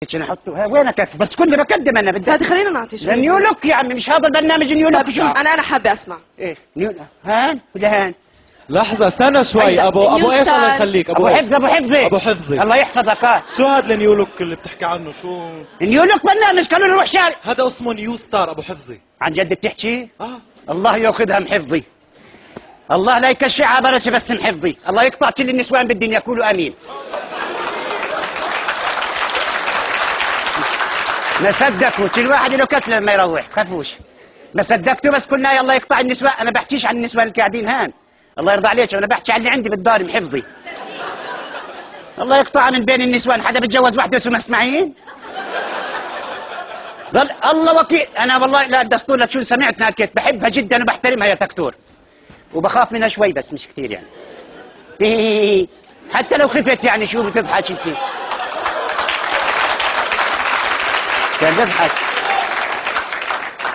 بدك انا احطه وين كيف بس كل بقدم انا بدي هادي خلينا نعطي شوي نيو لوك يا عمي مش هذا البرنامج نيو لوك شو انا حابه اسمع ايه نيو هان ولا هان لحظة استنى شوي ابو ايش الله يخليك ابو حفظي ابو حفظي الله يحفظك شو هذا النيو لوك اللي بتحكي عنه شو نيو لوك برنامج قالوا له روح شارع هذا اسمه نيو ستار ابو حفظي عن جد بتحكي؟ الله ياخذها محفظي الله لا يكشعها برش بس محفظي الله يقطع كل النسوان بالدنيا يقولوا امين ما صدقوا كل واحد له كتله لما يروح تخافوش ما صدقتوا بس قلنا الله يقطع النسوان انا بحكيش عن النسوان القاعدين هان الله يرضى عليك انا بحكي عن اللي عندي بالدار محفظي الله يقطع من بين النسوان حدا بتجوز وحده اسمها اسماعيل ظل الله وكيل انا والله لا الدستور لا شو سمعت ناكيت بحبها جدا وبحترمها يا دكتور وبخاف منها شوي بس مش كثير يعني حتى لو خفت يعني شو بتضحك انت كان بضحك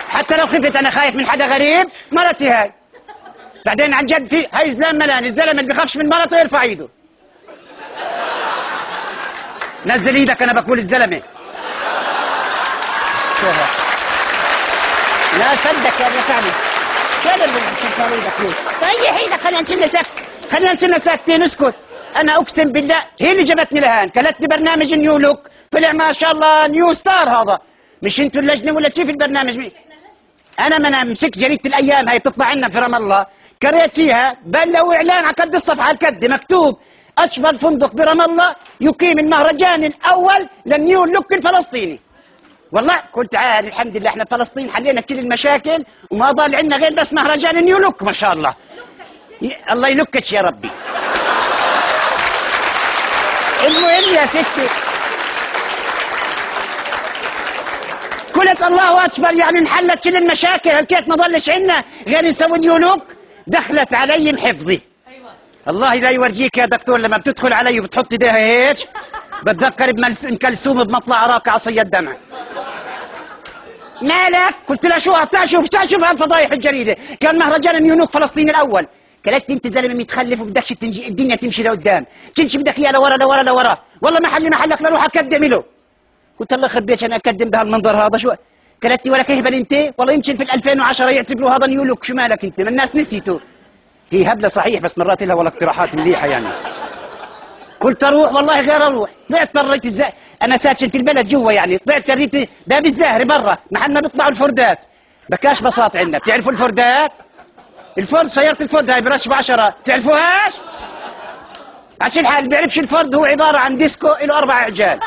حتى لو خفت انا خايف من حدا غريب مرتي هاي بعدين عن جد في هاي زلام ملان الزلمه اللي بخافش من مرته يرفع ايده نزل ايدك انا بقول الزلمه لا صدق يا رفعني شو اللي بترفع ايدك ليه؟ ريح ايدك خلينا نصير ساكتين اسكت انا اقسم بالله هي اللي جابتني لهان كلت لي برنامج نيو لوك طلع ما شاء الله نيو ستار هذا مش انتوا اللجنه ولا كيف البرنامج انا ما مسكت جريده الايام هاي بتطلع لنا في رام الله قريت فيها بلوا اعلان على قد الصفحه على الكد مكتوب اشبه فندق برام الله يقيم المهرجان الاول للنيو لوك الفلسطيني والله كنت عارف الحمد لله احنا فلسطين حلينا كل المشاكل وما ضل عندنا غير بس مهرجان نيو لوك ما شاء الله الله يلكك يا ربي المهم يا ستي قلت الله اكبر يعني انحلت كل المشاكل هلكيت ما ضلش عندنا غير نسوي نيو لوك دخلت علي محفظي ايوه الله لا يورجيك يا دكتور لما بتدخل علي وبتحط ايديها هيك بتذكر بأم كلثوم بمطلع عراقي عصي الدمع مالك؟ قلت لها شو تعشوف هالفضايح الجريده كان مهرجان نيو لوك فلسطين الاول قالت لي انت زلمه متخلف وبدكش الدنيا تمشي لقدام تمشي بدك اياها لورا والله محلك لروح اقدم له قلت الله يخرب بيتك انا اقدم بهالمنظر هذا شو قالت لي ولا كهبل انت والله يمكن في 2010 يعتبروا هذا نيو لوك شو مالك انت ما الناس نسيته هي هبله صحيح بس مرات لها والله اقتراحات مليحه يعني قلت اروح والله غير اروح طلعت بريت انا ساكن في البلد جوا يعني طلعت بريت باب الزهري برا محل ما بيطلعوا الفردات بكاش بساط عندنا بتعرفوا الفردات الفرد سيارة الفرد هاي برش ب10 تعرفوهاش؟ عشان الحال اللي بيعرفش الفرد هو عبارة عن ديسكو له 4 عجال